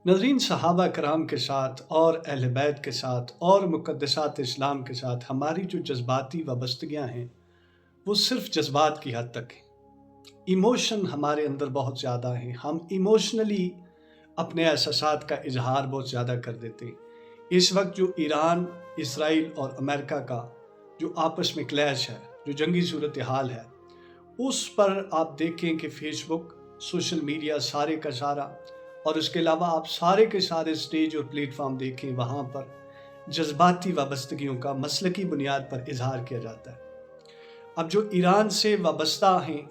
ناظرین، صحابہ کرام کے ساتھ اور اہل بیت کے ساتھ اور مقدسات اسلام کے ساتھ ہماری جو جذباتی وابستگیاں ہیں وہ صرف جذبات کی حد تک ہیں۔ ایموشن ہمارے اندر بہت زیادہ ہیں، ہم ایموشنلی اپنے احساسات کا اظہار بہت زیادہ کر دیتے ہیں۔ اس وقت جو ایران، اسرائیل اور امریکہ کا جو آپس میں کلیش ہے، جو جنگی صورتحال ہے، اس پر آپ دیکھیں کہ فیس بک، سوشل میڈیا سارے کا سارا، اور اس کے علاوہ آپ سارے کے سارے سٹیج اور پلیٹ فارم دیکھیں، وہاں پر جذباتی وابستگیوں کا مسلکی بنیاد پر اظہار کیا جاتا ہے۔ اب جو ایران سے وابستہ ہیں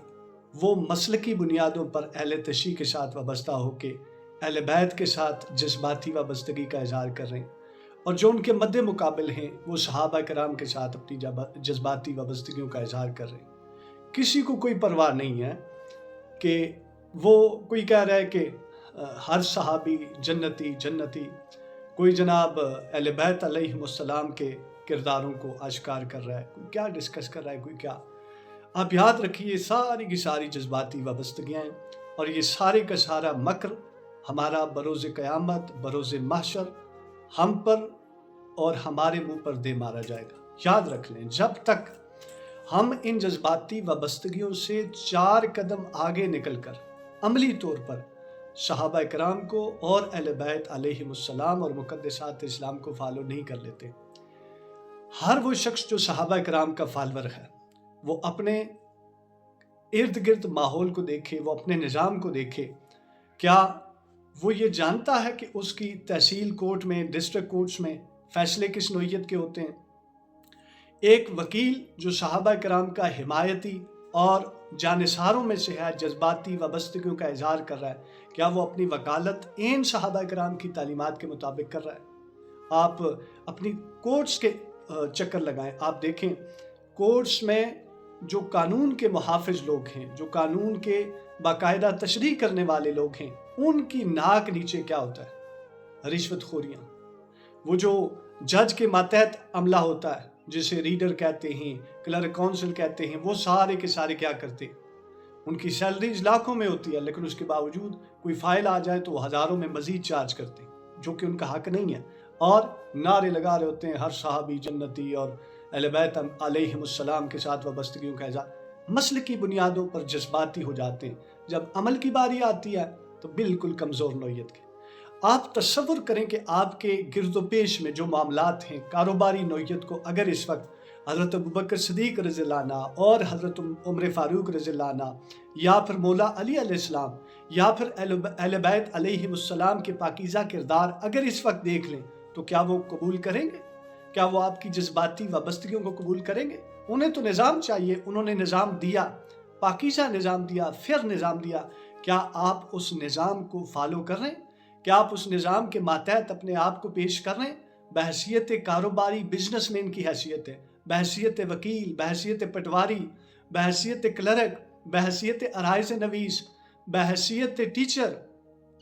وہ مسلکی بنیادوں پر اہل تشیع کے ساتھ وابستہ ہو کے اہل بیت کے ساتھ جذباتی وابستگی کا اظہار کر رہے ہیں، اور جو ان کے مد مقابل ہیں وہ صحابہ کرام کے ساتھ اپنی جذباتی وابستگیوں کا اظہار کر رہے ہیں۔ کسی کو کوئی پرواہ نہیں ہے کہ وہ کوئی کہہ رہا ہے کہ ہر صحابی جنتی جنتی، کوئی جناب اہل بیت علیہم السلام کے کرداروں کو اشکار کر رہا ہے، کوئی کیا ڈسکس کر رہا ہے، کوئی کیا۔ آپ یاد رکھیے ساری کی ساری جذباتی وابستگیاں ہیں، اور یہ سارے کا سارا مکر ہمارا بروز قیامت، بروز محشر ہم پر اور ہمارے منہ پر دے مارا جائے گا۔ یاد رکھ لیں، جب تک ہم ان جذباتی وابستگیوں سے 4 قدم آگے نکل کر عملی طور پر صحابہ کرام کو اور اہل بیت علیہم السلام اور مقدسات اسلام کو فالو نہیں کر لیتے، ہر وہ شخص جو صحابہ کرام کا فالور ہے وہ اپنے ارد گرد ماحول کو دیکھے، وہ اپنے نظام کو دیکھے۔ کیا وہ یہ جانتا ہے کہ اس کی تحصیل کورٹ میں، ڈسٹرکٹ کورٹس میں فیصلے کس نوعیت کے ہوتے ہیں؟ ایک وکیل جو صحابہ کرام کا حمایتی اور جانثاروں میں سے ہے، جذباتی وابستگیوں کا اظہار کر رہا ہے، کیا وہ اپنی وکالت ان صحابہ کرام کی تعلیمات کے مطابق کر رہا ہے؟ آپ اپنی کورٹس کے چکر لگائیں، آپ دیکھیں کورٹس میں جو قانون کے محافظ لوگ ہیں، جو قانون کے باقاعدہ تشریح کرنے والے لوگ ہیں، ان کی ناک نیچے کیا ہوتا ہے؟ رشوت خوریاں۔ وہ جو جج کے ماتحت عملہ ہوتا ہے، جسے ریڈر کہتے ہیں، کلرک کونسل کہتے ہیں، وہ سارے کے سارے کیا کرتے ہیں؟ ان کی سیلریز لاکھوں میں ہوتی ہے، لیکن اس کے باوجود کوئی فائل آ جائے تو وہ ہزاروں میں مزید چارج کرتے ہیں، جو کہ ان کا حق نہیں ہے، اور نعرے لگا رہے ہوتے ہیں ہر صحابی جنتی اور اہل بیت علیہم السلام کے ساتھ وابستگیوں کا اظہار۔ مسلکی بنیادوں پر جذباتی ہو جاتے ہیں، جب عمل کی باری آتی ہے تو بالکل کمزور نوعیت کے۔ آپ تصور کریں کہ آپ کے گرد و پیش میں جو معاملات ہیں کاروباری نوعیت کو، اگر اس وقت حضرت ابوبکر صدیق رضی اللہ عنہ اور حضرت عمر فاروق رضی اللہ عنہ، یا پھر مولا علی علیہ السلام، یا پھر اہل بیت علیہم السلام کے پاکیزہ کردار اگر اس وقت دیکھ لیں تو کیا وہ قبول کریں گے؟ کیا وہ آپ کی جذباتی وابستگیوں کو قبول کریں گے؟ انہیں تو نظام چاہیے، انہوں نے نظام دیا، پاکیزہ نظام دیا، فیئر نظام دیا۔ کیا آپ اس نظام کو فالو کر رہے ہیں؟ کیا آپ اس نظام کے ماتحت اپنے آپ کو پیش کر رہے ہیں؟ بحیثیت کاروباری بزنس مین کی حیثیت ہے، بحیثیت وکیل، بحیثیت پٹواری، بحیثیت کلرک، بحیثیت عرائض نویس، بحیثیت ٹیچر،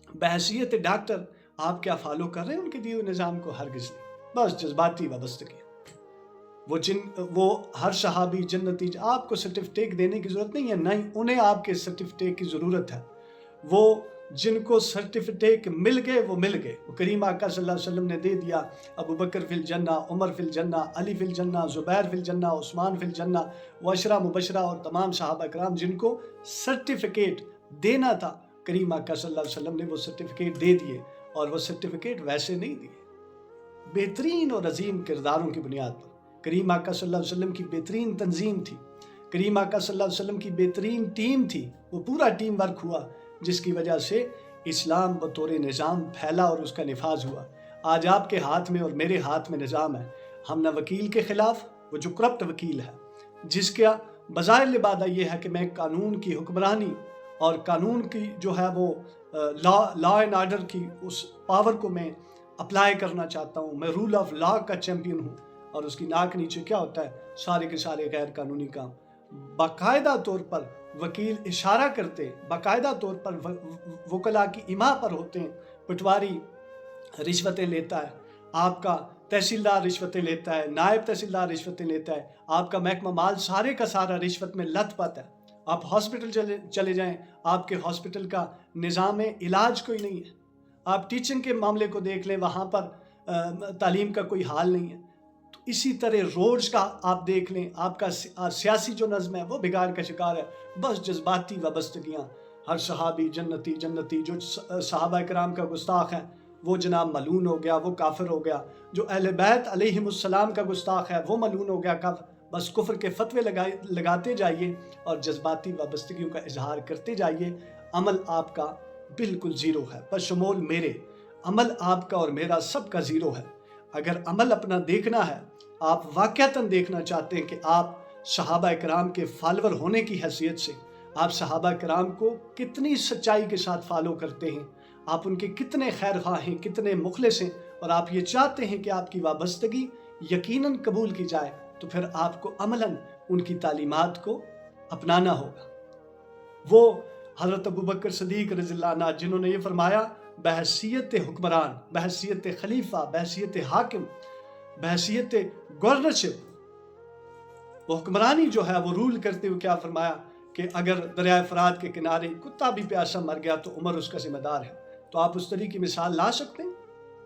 بحیثیت ڈاکٹر، آپ کیا فالو کر رہے ہیں ان کے دیے ہوئے نظام کو؟ ہرگز نہیں۔ بس جذباتی وابستگی، وہ ہر صحابی جنتی، آپ کو سرٹیفکیٹ دینے کی ضرورت نہیں ہے، نہیں انہیں آپ کے سرٹیفکیٹ کی ضرورت ہے۔ وہ جن کو سرٹیفکیٹ مل گئے وہ مل گئے، وہ کریم آقا صلی اللہ علیہ وسلم نے دے دیا، ابو بکر فی الجنہ، عمر فی الجنہ، علی فی الجنہ، زبیر فی الجنہ، عثمان فی الجنہ، وعشرہ مبشرہ اور تمام صحابہ کرام جن کو سرٹیفکیٹ دینا تھا، کریم آقا صلی اللہ علیہ وسلم نے وہ سرٹیفکیٹ دے دیے، اور وہ سرٹیفکیٹ ویسے نہیں دیے، بہترین اور عظیم کرداروں کی بنیاد پر۔ کریم آقا صلی اللہ علیہ وسلم کی بہترین تنظیم تھی، کریم آقا صلی اللہ علیہ وسلم کی بہترین ٹیم تھی، وہ پورا ٹیم ورک ہوا جس کی وجہ سے اسلام بطور نظام پھیلا اور اس کا نفاذ ہوا۔ آج آپ کے ہاتھ میں اور میرے ہاتھ میں نظام ہے، ہم نہ وکیل کے خلاف، وہ جو کرپٹ وکیل ہے، جس کا بظاہر لبادہ یہ ہے کہ میں قانون کی حکمرانی اور قانون کی جو ہے وہ لا اینڈ آرڈر کی اس پاور کو میں اپلائی کرنا چاہتا ہوں، میں رول آف لا کا چیمپئن ہوں، اور اس کی ناک نیچے کیا ہوتا ہے؟ سارے کے سارے غیر قانونی کام۔ باقاعدہ طور پر وکیل اشارہ کرتے، باقاعدہ طور پر وکلاء کی ایما پر ہوتے ہیں، پٹواری رشوتیں لیتا ہے، آپ کا تحصیلدار رشوتیں لیتا ہے، نائب تحصیلدار رشوتیں لیتا ہے، آپ کا محکمہ مال سارے کا سارا رشوت میں لت پت ہے۔ آپ ہاسپٹل چلے جائیں، آپ کے ہاسپٹل کا نظام علاج کوئی نہیں ہے، آپ ٹیچنگ کے معاملے کو دیکھ لیں، وہاں پر تعلیم کا کوئی حال نہیں ہے. تو اسی طرح روڈز کا آپ دیکھ لیں، آپ کا سیاسی جو نظم ہے وہ بگاڑ کا شکار ہے. بس جذباتی وابستگیاں، ہر صحابی جنتی جنتی، جو صحابہ کرام کا گستاخ ہے وہ جناب ملعون ہو گیا، وہ کافر ہو گیا. جو اہل بیت علیہم السلام کا گستاخ ہے وہ ملعون ہو گیا. بس کفر کے فتوے لگاتے جائیے اور جذباتی وابستگیوں کا اظہار کرتے جائیے. عمل آپ کا بالکل زیرو ہے، بشمول میرے. عمل آپ کا اور میرا سب کا زیرو ہے. اگر عمل اپنا دیکھنا ہے، آپ واقعتاً دیکھنا چاہتے ہیں کہ آپ صحابہ کرام کے فالور ہونے کی حیثیت سے آپ صحابہ کرام کو کتنی سچائی کے ساتھ فالو کرتے ہیں، آپ ان کے کتنے خیر خواہ ہیں، کتنے مخلص ہیں، اور آپ یہ چاہتے ہیں کہ آپ کی وابستگی یقیناً قبول کی جائے، تو پھر آپ کو عملاً ان کی تعلیمات کو اپنانا ہوگا. وہ حضرت ابوبکر صدیق رضی اللہ عنہ جنہوں نے یہ فرمایا بحیثیت حکمران، بحیثیت خلیفہ، بحیثیت حاکم، بحیثیت گورنرشپ، وہ حکمرانی جو ہے وہ رول کرتے ہوئے کیا فرمایا کہ اگر دریائے فرات کے کنارے کتا بھی پیاسا مر گیا تو عمر اس کا ذمہ دار ہے. تو آپ اس طرح کی مثال لا سکتے ہیں؟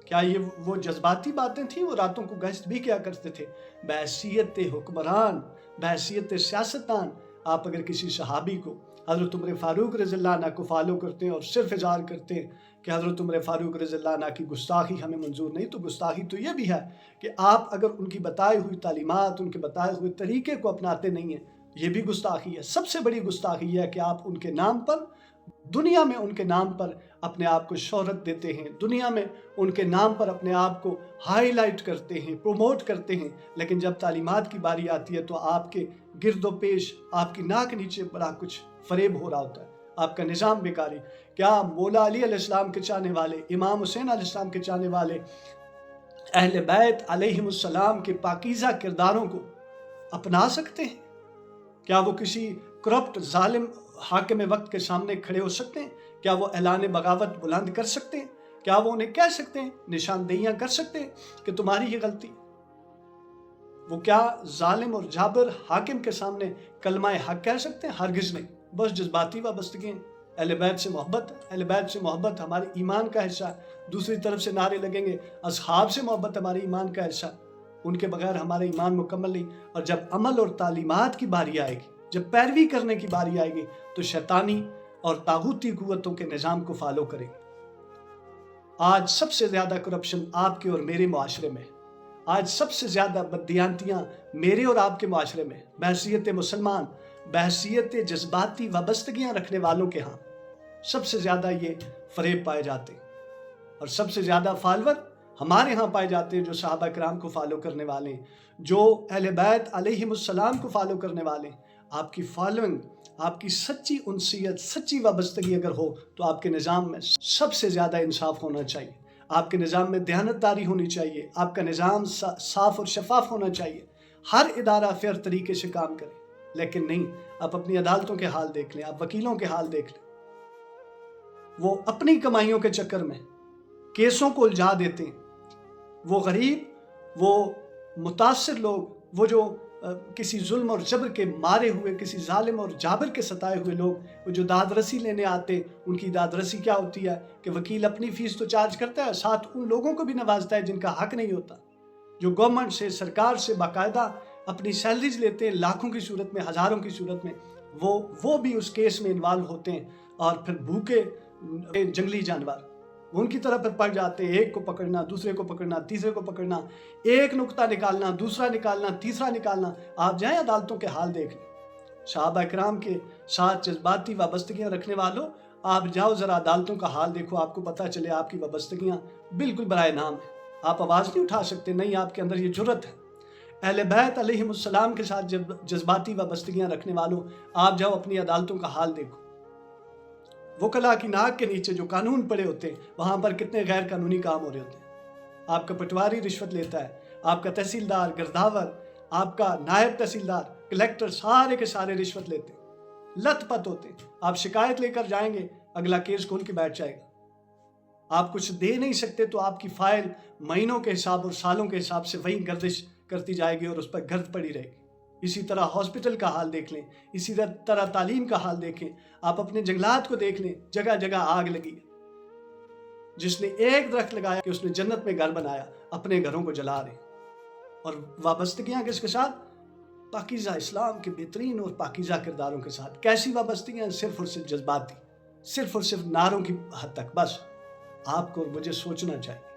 کیا یہ وہ جذباتی باتیں تھیں؟ وہ راتوں کو گشت بھی کیا کرتے تھے. بحیثیت حکمران، بحیثیت سیاستدان، آپ اگر کسی صحابی کو حضرت عمر فاروق رضی اللہ عنہ کو فالو کرتے ہیں اور صرف اظہار کرتے ہیں کہ حضرت عمر فاروق رضی اللہ عنہ کی گستاخی ہمیں منظور نہیں، تو گستاخی تو یہ بھی ہے کہ آپ اگر ان کی بتائی ہوئی تعلیمات، ان کے بتائے ہوئے طریقے کو اپناتے نہیں ہیں، یہ بھی گستاخی ہے. سب سے بڑی گستاخی یہ ہے کہ آپ ان کے نام پر، دنیا میں ان کے نام پر اپنے آپ کو شہرت دیتے ہیں، دنیا میں ان کے نام پر اپنے آپ کو ہائی لائٹ کرتے ہیں، پروموٹ کرتے ہیں، لیکن جب تعلیمات کی باری آتی ہے تو آپ کے گرد و پیش، آپ کی ناک نیچے بڑا کچھ فریب ہو رہا ہوتا ہے. آپ کا نظام بیکاری. کیا مولا علی علیہ السلام کے چاہنے والے، امام حسین علیہ السلام کے چاہنے والے، اہل بیت علیہم السلام کے پاکیزہ کرداروں کو اپنا سکتے ہیں؟ کیا وہ کسی کرپٹ ظالم حاکم وقت کے سامنے کھڑے ہو سکتے ہیں؟ کیا وہ اعلان بغاوت بلند کر سکتے ہیں؟ کیا وہ انہیں کہہ سکتے ہیں، نشاندہیاں کر سکتے ہیں کہ تمہاری یہ غلطی؟ وہ کیا ظالم اور جابر حاکم کے سامنے کلمہ حق کہہ سکتے ہیں؟ ہرگز نہیں. بس جذباتی وابستگی ہیں. اہل بیت سے محبت، اہل بیت سے محبت ہمارے ایمان کا حصہ ہے. دوسری طرف سے نعرے لگیں گے اصحاب سے محبت ہمارے ایمان کا حصہ، ان کے بغیر ہمارا ایمان مکمل نہیں. اور جب عمل اور تعلیمات کی باری آئے گی، جب پیروی کرنے کی باری آئے گی، تو شیطانی اور طاغوتی قوتوں کے نظام کو فالو کریں گے. آج سب سے زیادہ کرپشن آپ کے اور میرے معاشرے میں، آج سب سے زیادہ بددیانتیاں میرے اور آپ کے معاشرے میں، بحیثیت مسلمان، بحیثیت جذباتی وابستگیاں رکھنے والوں کے ہاں سب سے زیادہ یہ فریب پائے جاتے ہیں. اور سب سے زیادہ فالور ہمارے ہاں پائے جاتے ہیں جو صحابہ کرام کو فالو کرنے والے ہیں، جو اہل بیت علیہم السلام کو فالو کرنے والے ہیں. آپ کی فالوئنگ، آپ کی سچی انسیت، سچی وابستگی اگر ہو تو آپ کے نظام میں سب سے زیادہ انصاف ہونا چاہیے، آپ کے نظام میں دیانتداری ہونی چاہیے، آپ کا نظام صاف اور شفاف ہونا چاہیے، ہر ادارہ فیئر طریقے سے کام کرے. لیکن نہیں، آپ اپنی عدالتوں کے حال دیکھ لیں، آپ وکیلوں کے حال دیکھ لیں. وہ اپنی کمائیوں کے چکر میں کیسوں کو الجھا دیتے ہیں. وہ غریب، وہ متاثر لوگ، وہ جو کسی ظلم اور جبر کے مارے ہوئے، کسی ظالم اور جابر کے ستائے ہوئے لوگ، وہ جو داد رسی لینے آتے، ان کی داد رسی کیا ہوتی ہے کہ وکیل اپنی فیس تو چارج کرتا ہے، ساتھ ان لوگوں کو بھی نوازتا ہے جن کا حق نہیں ہوتا، جو گورنمنٹ سے، سرکار سے باقاعدہ اپنی سیلریز لیتے ہیں، لاکھوں کی صورت میں، ہزاروں کی صورت میں. وہ بھی اس کیس میں انوالو ہوتے ہیں. اور پھر بھوکے جنگلی جانور ان کی طرف پھر پڑ جاتے ہیں، ایک کو پکڑنا، دوسرے کو پکڑنا، تیسرے کو پکڑنا، ایک نقطہ نکالنا، دوسرا نکالنا، تیسرا نکالنا. آپ جائیں عدالتوں کے حال دیکھ لیں. صحابہ کرام کے ساتھ جذباتی وابستگیاں رکھنے والوں، آپ جاؤ ذرا عدالتوں کا حال دیکھو، آپ کو پتہ چلے آپ کی وابستگیاں بالکل برائے نام ہیں. آپ آواز نہیں اٹھا سکتے، نہیں آپ کے اندر یہ جرت ہے. اہل بیت علیہم السلام کے ساتھ جذباتی وابستگیاں رکھنے والوں، آپ جاؤ اپنی عدالتوں کا حال دیکھو. وکلا کی ناک کے نیچے جو قانون پڑے ہوتے ہیں، وہاں پر کتنے غیر قانونی کام ہو رہے ہوتے ہیں. آپ کا پٹواری رشوت لیتا ہے، آپ کا تحصیلدار، گرداور، آپ کا نائب تحصیلدار، کلیکٹر، سارے کے سارے رشوت لیتے ہیں، لت پت ہوتے ہیں. آپ شکایت لے کر جائیں گے، اگلا کیس کھول کے بیٹھ جائے گا. آپ کچھ دے نہیں سکتے تو آپ کی فائل مہینوں کے حساب اور سالوں کے حساب سے وہیں گردش کرتی جائے گی اور اس پر گرد پڑی رہے گی. اسی طرح ہاسپٹل کا حال دیکھ لیں، اسی طرح تعلیم کا حال دیکھیں. آپ اپنے جنگلات کو دیکھ لیں، جگہ جگہ آگ لگی ہے. جس نے ایک درخت لگایا کہ اس نے جنت میں گھر بنایا، اپنے گھروں کو جلا رہے ہیں۔ اور وابستگیاں کس کے ساتھ؟ پاکیزہ اسلام کے بہترین اور پاکیزہ کرداروں کے ساتھ۔ کیسی وابستگیاں؟ صرف اور صرف جذباتی، صرف اور صرف نعروں کی حد تک۔ بس آپ کو اور مجھے سوچنا چاہیے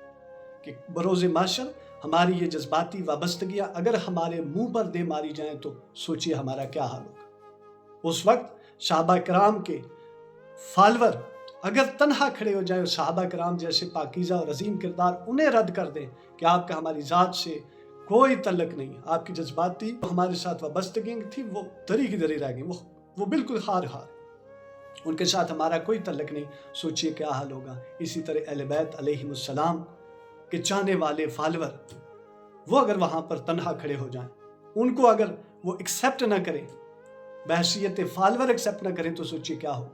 کہ بروز محشر ہماری یہ جذباتی وابستگیاں اگر ہمارے منہ پر دے ماری جائیں تو سوچئے ہمارا کیا حال ہوگا۔ اس وقت صحابہ کرام کے فالور اگر تنہا کھڑے ہو جائیں اور صحابہ کرام جیسے پاکیزہ اور عظیم کردار انہیں رد کر دیں کہ آپ کا ہماری ذات سے کوئی تعلق نہیں، آپ کی جذباتی ہمارے ساتھ وابستگیاں تھی وہ دری کی دری رہ گئی، وہ بالکل ہار ان کے ساتھ ہمارا کوئی تعلق نہیں، سوچئے کیا حال ہوگا۔ اسی طرح اہل بیت علیہم السلام کے چاہنے والے فالور وہ اگر وہاں پر تنہا کھڑے ہو جائیں، ان کو اگر وہ ایکسیپٹ نہ کریں، بحیثیت فالور ایکسیپٹ نہ کریں، تو سوچئے کیا ہو۔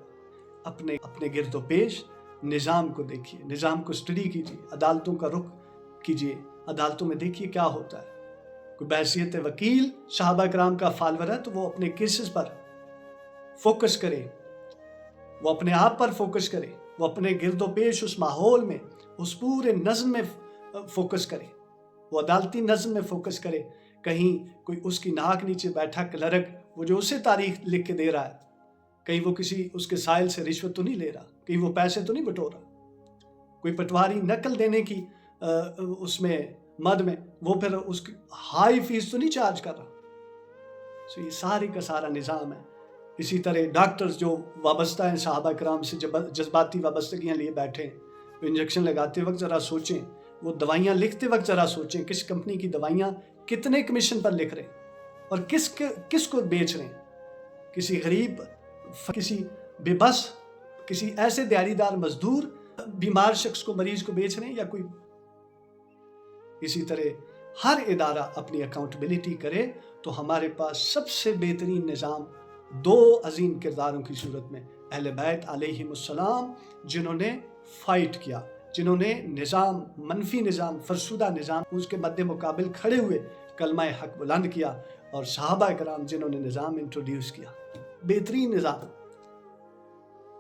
اپنے گرد و پیش نظام کو دیکھیے، نظام کو اسٹڈی کیجیے، عدالتوں کا رخ کیجیے، عدالتوں میں دیکھیے کیا ہوتا ہے۔ کوئی بحیثیت وکیل صحابہ کرام کا فالور ہے تو وہ اپنے کیسز پر فوکس کرے، وہ اپنے آپ پر فوکس کرے، وہ اپنے گرد و پیش اس ماحول میں، اس پورے نظم میں فوکس کرے، وہ عدالتی نظم میں فوکس کرے۔ کہیں کوئی اس کی ناک نیچے بیٹھا کلرک وہ جو اسے تاریخ لکھ کے دے رہا ہے، کہیں وہ کسی اس کے سائل سے رشوت تو نہیں لے رہا، کہیں وہ پیسے تو نہیں بٹور رہا، کوئی پٹواری نقل دینے کی اس میں مد میں وہ پھر اس کی ہائی فیس تو نہیں چارج کر رہا۔ یہ ساری کا سارا نظام ہے۔ اسی طرح ڈاکٹرز جو وابستہ ہیں صحابہ کرام سے، جذباتی وابستگیاں لیے بیٹھے ہیں، وہ انجیکشن لگاتے وقت ذرا سوچیں، وہ دوائیاں لکھتے وقت ذرا سوچیں کس کمپنی کی دوائیاں کتنے کمیشن پر لکھ رہے ہیں اور کس کو بیچ رہے ہیں۔ کسی غریب، کسی بے بس، کسی ایسے دیہڑی دار مزدور بیمار شخص کو، مریض کو بیچ رہے ہیں یا کوئی۔ اسی طرح ہر ادارہ اپنی اکاؤنٹیبلٹی کرے تو ہمارے پاس سب سے بہترین نظام دو عظیم کرداروں کی صورت میں اہل بیت علیہم السلام، جنہوں نے فائٹ کیا، جنہوں نے نظام، منفی نظام، فرسودہ نظام، اس کے مد مقابل کھڑے ہوئے کلمہ حق بلند کیا، اور صحابہ کرام جنہوں نے نظام انٹروڈیوس کیا، بہترین نظام۔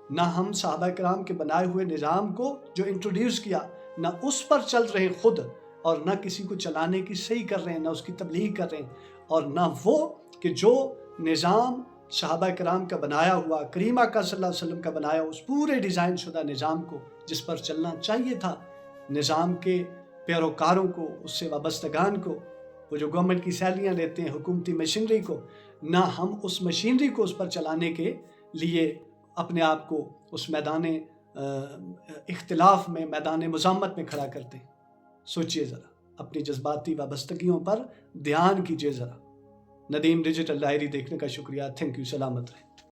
نہ ہم صحابہ کرام کے بنائے ہوئے نظام کو جو انٹروڈیوس کیا، نہ اس پر چل رہے خود، اور نہ کسی کو چلانے کی صحیح کر رہے ہیں، نہ اس کی تبلیغ کر رہے ہیں، اور نہ وہ کہ جو نظام صحابہ کرام کا بنایا ہوا، کریمہ کا صلی اللہ علیہ وسلم کا بنایا اس پورے ڈیزائن شدہ نظام کو جس پر چلنا چاہیے تھا، نظام کے پیروکاروں کو، اس سے وابستگان کو، وہ جو گورنمنٹ کی سیلیاں لیتے ہیں، حکومتی مشینری کو، نہ ہم اس مشینری کو اس پر چلانے کے لیے اپنے آپ کو اس میدان اختلاف میں، میدان مزاحمت میں کھڑا کرتے ہیں۔ سوچئے ذرا، اپنی جذباتی وابستگیوں پر دھیان کیجئے ذرا۔ ندیم ڈیجیٹل ڈائری دیکھنے کا شکریہ۔ تھینک یو، سلامت رہیں۔